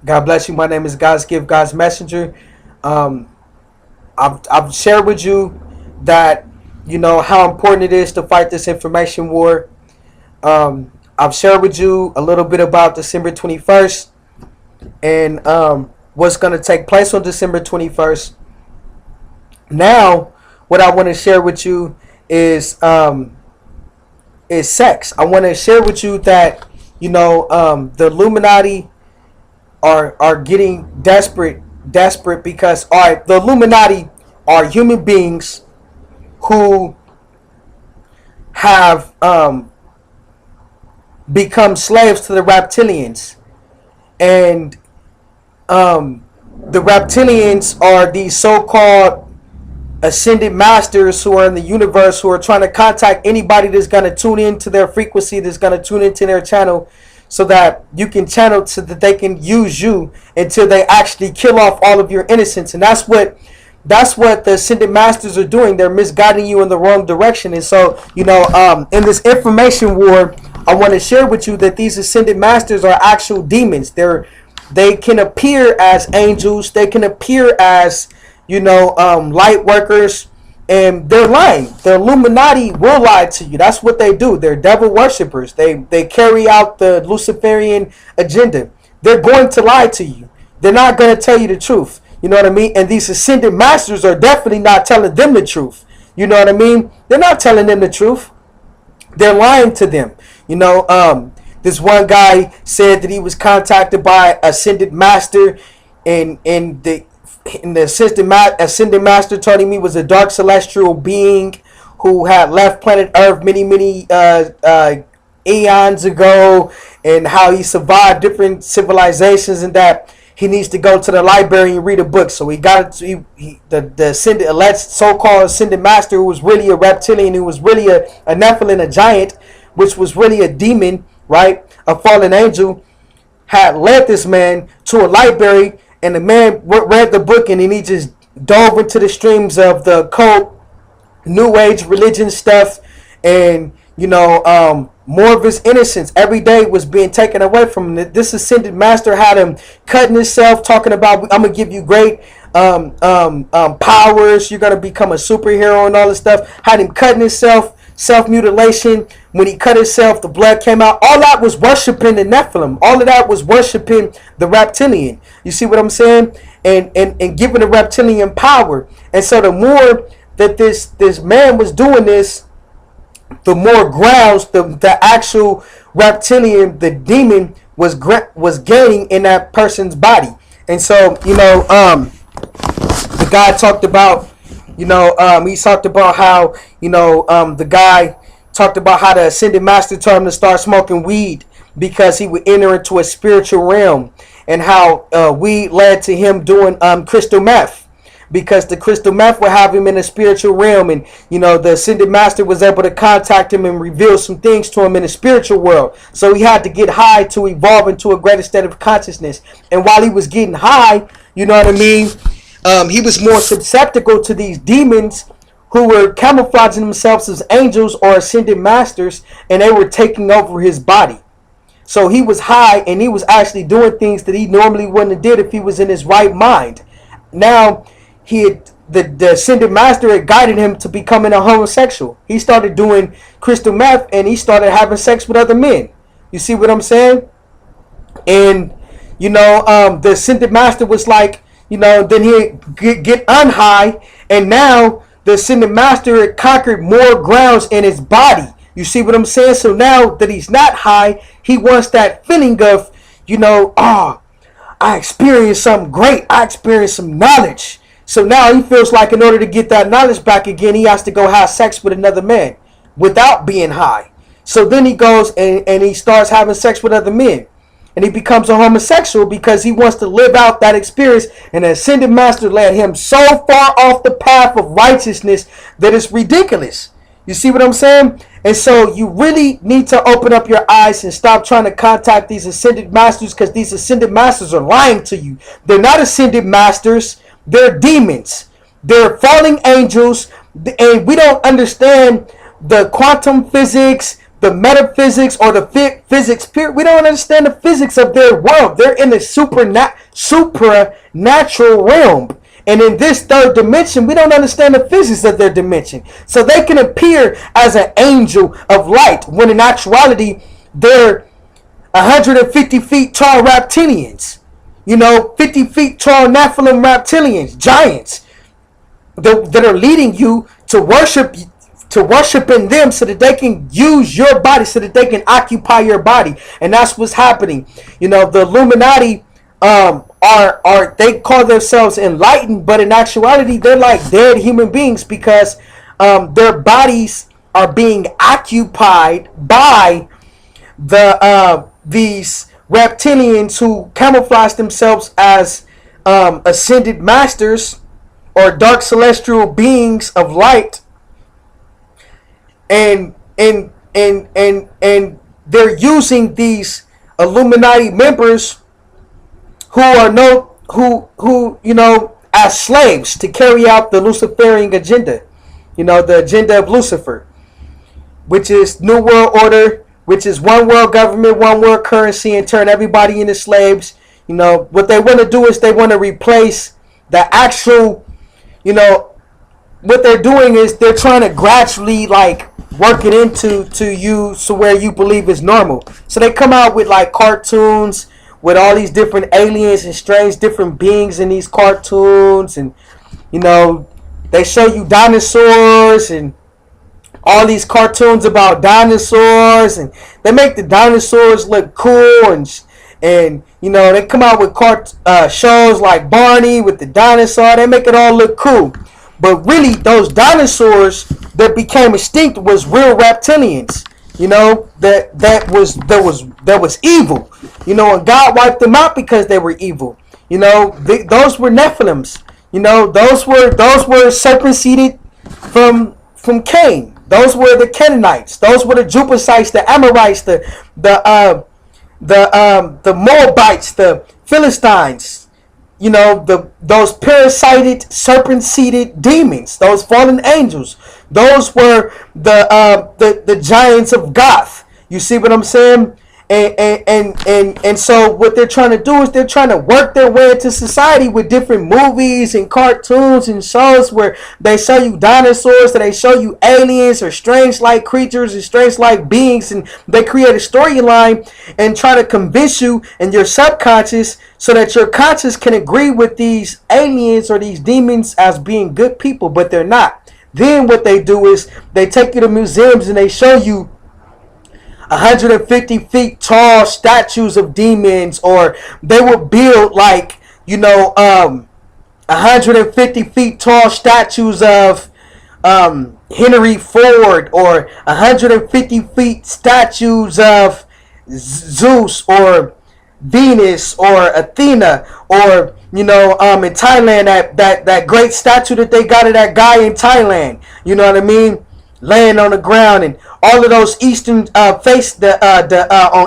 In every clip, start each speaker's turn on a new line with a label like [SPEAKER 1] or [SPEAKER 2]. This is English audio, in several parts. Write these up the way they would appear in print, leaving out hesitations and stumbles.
[SPEAKER 1] God bless you. My name is God's Gift, God's Messenger. Um, I've shared with you that how important it is to fight this information war. I've shared with you a little bit about December 21st and what's going to take place on December 21st. Now, what I want to share with you is sex. I want to share with you that the Illuminati are getting desperate because all right, the Illuminati are human beings who have become slaves to the reptilians, and the reptilians are these so-called ascended masters who are in the universe, who are trying to contact anybody that's going to tune into their frequency, that's going to tune into their channel, so that you can channel, so that they can use you until they actually kill off all of your innocence. And that's what the ascended masters are doing. They're misguiding you in the wrong direction. And so in this information war, I want to share with you that these ascended masters are actual demons. They can appear as angels, they can appear as light workers, and they're lying. The Illuminati will lie to you. That's what they do. They're devil worshippers. They carry out the Luciferian agenda. They're going to lie to you. They're not going to tell you the truth. You know what I mean? And these ascended masters are definitely not telling them the truth. You know what I mean? They're not telling them the truth. They're lying to them. This one guy said that he was contacted by ascended master, and the ascended master told him he was a dark celestial being who had left planet Earth many eons ago, and how he survived different civilizations, and that he needs to go to the library and read a book. So he got it. The ascended, alleged so-called ascended master, who was really a reptilian, who was really a Nephilim, a giant, which was really a demon, right? A fallen angel, had led this man to a library, and the man read the book, and then he just dove into the streams of the occult, new age religion stuff, and more of his innocence every day was being taken away from him. This ascended master had him cutting himself, talking about, I'm gonna give you great powers, you're gonna become a superhero and all this stuff. Had him cutting himself, self-mutilation. When he cut himself, the blood came out. All that was worshiping the Nephilim. All of that was worshiping the reptilian. You see what I'm saying? And giving the reptilian power. And so the more that this man was doing this, the more grounds the actual reptilian, the demon, was gaining in that person's body. And so the guy talked about he talked about how the guy talked about how the ascended master told him to start smoking weed because he would enter into a spiritual realm, and how weed led to him doing crystal meth, because the crystal meth would have him in a spiritual realm, and the ascended master was able to contact him and reveal some things to him in the spiritual world. So he had to get high to evolve into a greater state of consciousness. And while he was getting high, he was more susceptible to these demons who were camouflaging themselves as angels or ascended masters, and they were taking over his body. So he was high, and he was actually doing things that he normally wouldn't have did if he was in his right mind. Now, the ascended master had guided him to becoming a homosexual. He started doing crystal meth, and he started having sex with other men. You see what I'm saying? And the ascended master was like, then he'd get unhigh, and now the ascended master had conquered more grounds in his body. You see what I'm saying? So now that he's not high, he wants that feeling of, I experienced something great. I experienced some knowledge. So now he feels like in order to get that knowledge back again, he has to go have sex with another man without being high. So then he goes and he starts having sex with other men. And he becomes a homosexual because he wants to live out that experience. And the ascended master led him so far off the path of righteousness that it's ridiculous. You see what I'm saying? And so you really need to open up your eyes and stop trying to contact these ascended masters, because these ascended masters are lying to you. They're not ascended masters. They're demons. They're falling angels. And we don't understand the quantum physics, the metaphysics or the physics. We don't understand the physics of their world. They're in the supernatural realm. And in this third dimension, we don't understand the physics of their dimension. So they can appear as an angel of light, when in actuality, they're 150 feet tall reptilians. 50 feet tall Nephilim reptilians, giants, that are leading you to worship in them, so that they can use your body, so that they can occupy your body. And that's what's happening. The Illuminati are they call themselves enlightened, but in actuality they're like dead human beings, because their bodies are being occupied by these reptilians who camouflage themselves as ascended masters or dark celestial beings of light, and they're using these Illuminati members who are as slaves to carry out the Luciferian agenda, the agenda of Lucifer, which is New World Order, which is one world government, one world currency, and turn everybody into slaves. What they want to do is they want to replace the actual, what they're doing is they're trying to gradually work it into you, so where you believe is normal. So they come out with cartoons with all these different aliens and strange different beings in these cartoons, and they show you dinosaurs and all these cartoons about dinosaurs, and they make the dinosaurs look cool, and they come out with shows like Barney with the dinosaur. They make it all look cool, but really those dinosaurs that became extinct was real reptilians. That was evil. And God wiped them out because they were evil. Those were Nephilims. Those were serpent seeded from Cain. Those were the Canaanites. Those were the Jebusites, the Amorites, the Moabites, the Philistines. Those parasited, serpent seeded demons. Those fallen angels. Those were the giants of Goth. You see what I'm saying? And so what they're trying to do is they're trying to work their way into society with different movies and cartoons and shows where they show you dinosaurs, that they show you aliens or strange like creatures and strange like beings, and they create a storyline and try to convince you in your subconscious so that your conscious can agree with these aliens or these demons as being good people, but they're not. Then what they do is they take you to museums and they show you 150 feet tall statues of demons, or they will build 150 feet tall statues of Henry Ford, or 150 feet statues of Zeus or Venus or Athena, or in Thailand, that great statue that they got of that guy in Thailand, laying on the ground, and all of those Eastern on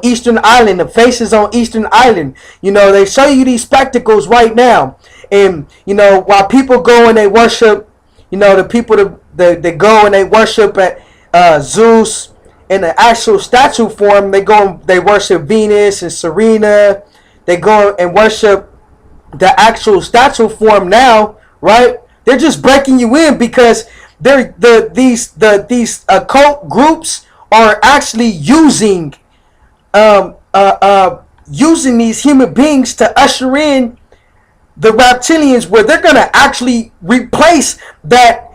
[SPEAKER 1] Eastern Island, the faces on Eastern Island, they show you these spectacles right now, and while people go and they worship, the people they go and they worship at Zeus in the actual statue form, they go and they worship Venus and Serena, they go and worship the actual statue form now, right? They're just breaking you in because these occult groups are actually using these human beings to usher in the reptilians, where they're gonna actually replace that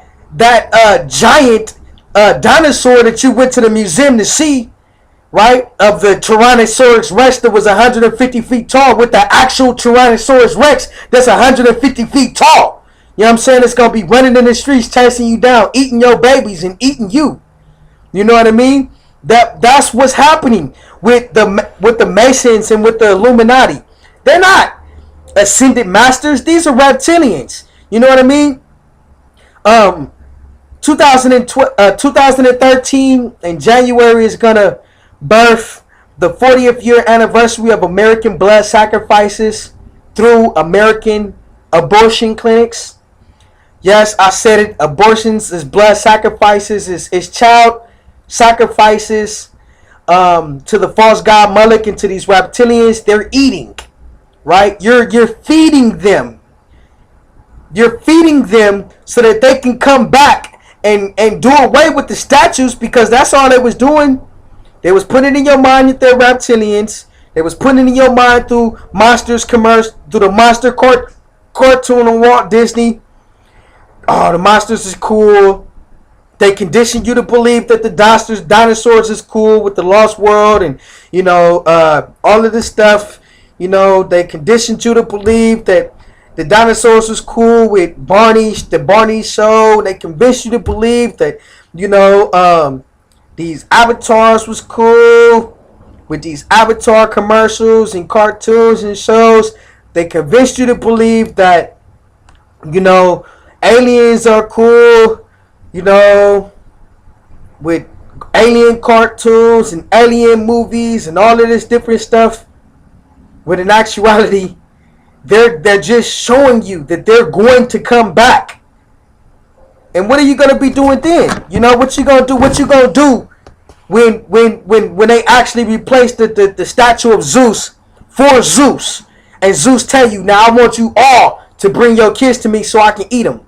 [SPEAKER 1] giant dinosaur that you went to the museum to see, right? Of the Tyrannosaurus Rex that was 150 feet tall, with the actual Tyrannosaurus Rex that's 150 feet tall. You know what I'm saying? It's going to be running in the streets, chasing you down, eating your babies and eating you. You know what I mean? That's what's happening with the Masons and with the Illuminati. They're not ascended masters. These are reptilians. You know what I mean? 2013 in January is going to birth the 40th year anniversary of American blood sacrifices through American abortion clinics. Yes, I said it. Abortions is blood sacrifices, is child sacrifices to the false god Moloch and to these reptilians. They're eating, right? You're feeding them. You're feeding them so that they can come back and do away with the statues, because that's all they was doing. They was putting it in your mind that they're reptilians. They was putting it in your mind through Monsters commercial, through the Monster cartoon on Walt Disney. Oh, the monsters is cool. They condition you to believe that the dinosaurs is cool with the Lost World, and all of this stuff. They conditioned you to believe that the dinosaurs was cool with the Barney show. They convinced you to believe that these avatars was cool with these avatar commercials and cartoons and shows. They convinced you to believe that aliens are cool, with alien cartoons and alien movies and all of this different stuff. When in actuality, they're just showing you that they're going to come back. And what are you gonna be doing then? What you gonna do? What you gonna do when they actually replace the statue of Zeus for Zeus, and Zeus tell you, now I want you all to bring your kids to me so I can eat them?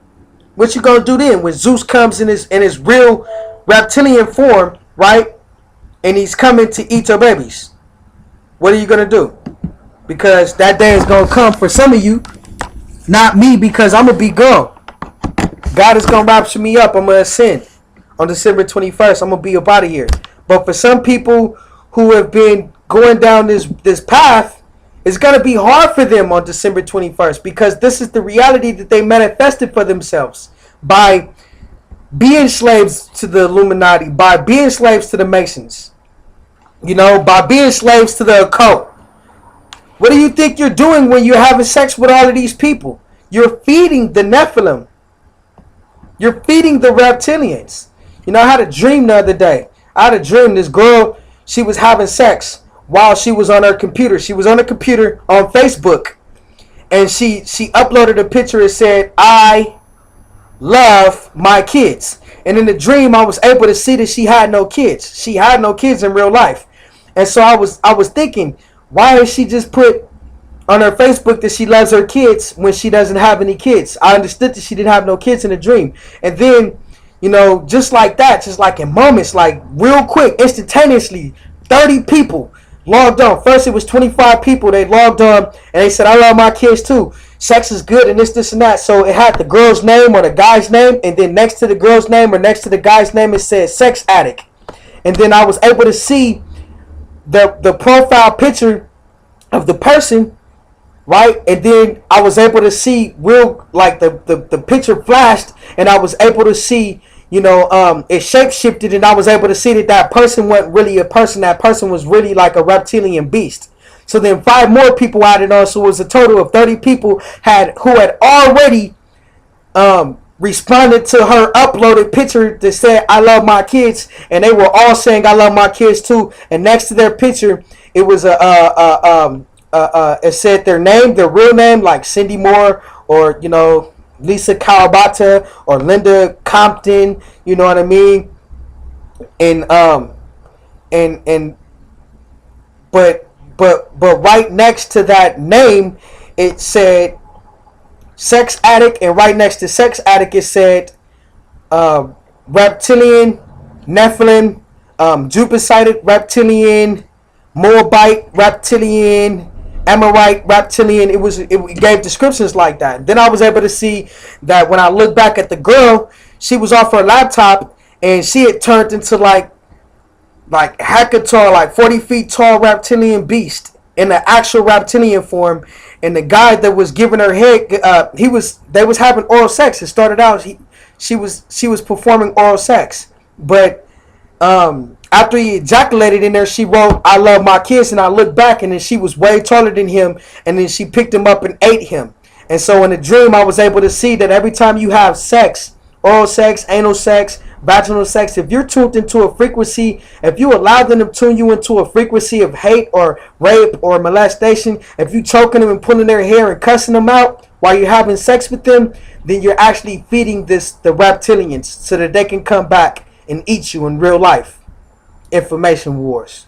[SPEAKER 1] What you gonna do then when Zeus comes in his real reptilian form, right? And he's coming to eat your babies. What are you gonna do? Because that day is gonna come for some of you, not me, because I'm gonna be gone. God is gonna rapture me up. I'm gonna ascend on December 21st. I'm gonna be up out of here. But for some people who have been going down this path, it's gonna be hard for them on December 21st, because this is the reality that they manifested for themselves by being slaves to the Illuminati, by being slaves to the Masons, by being slaves to the occult. What do you think you're doing when you're having sex with all of these people? You're feeding the Nephilim. You're feeding the reptilians. I had a dream the other day. I had a dream this girl, she was having sex while she was on her computer. She was on her computer on Facebook, and she uploaded a picture. It said, "I love my kids." And in the dream, I was able to see that she had no kids. She had no kids in real life. And so I was thinking, why has she just put on her Facebook that she loves her kids when she doesn't have any kids? I understood that she didn't have no kids in the dream. And then, just like that, just like in moments, like real quick, instantaneously, 30 people logged on. First it was 25 people. They logged on and they said, "I love my kids too. Sex is good," and this and that. So it had the girl's name or the guy's name, and then next to the girl's name or next to the guy's name it said sex addict. And then I was able to see the profile picture of the person, right? And then I was able to see real, like the picture flashed, and I was able to see, it shape shifted, and I was able to see that person wasn't really a person. That person was really like a reptilian beast. So then 5 more people added on, so it was a total of 30 people who had already responded to her uploaded picture that said, "I love my kids," and they were all saying, "I love my kids too." And next to their picture, it was it said their name, their real name, like Cindy Moore or Lisa Kawabata or Linda Compton. You know what I mean? But right next to that name, it said sex addict, and right next to sex addict, it said reptilian, Nephilim, Jupiter reptilian, Moabite reptilian, Amorite reptilian. It gave descriptions like that. Then I was able to see that when I looked back at the girl, she was off her laptop and she had turned into like hecka tall, like 40 feet tall reptilian beast in the actual reptilian form. And the guy that was giving her head, they was having oral sex. It started out she was performing oral sex, but after he ejaculated in there, she wrote, "I love my kids." And I looked back, and then she was way taller than him, and then she picked him up and ate him. And so in the dream, I was able to see that every time you have sex, oral sex, anal sex, vaginal sex, if you're tuned into a frequency, if you allow them to tune you into a frequency of hate or rape or molestation, if you choking them and pulling their hair and cussing them out while you're having sex with them, then you're actually feeding the reptilians so that they can come back and eat you in real life. information wars.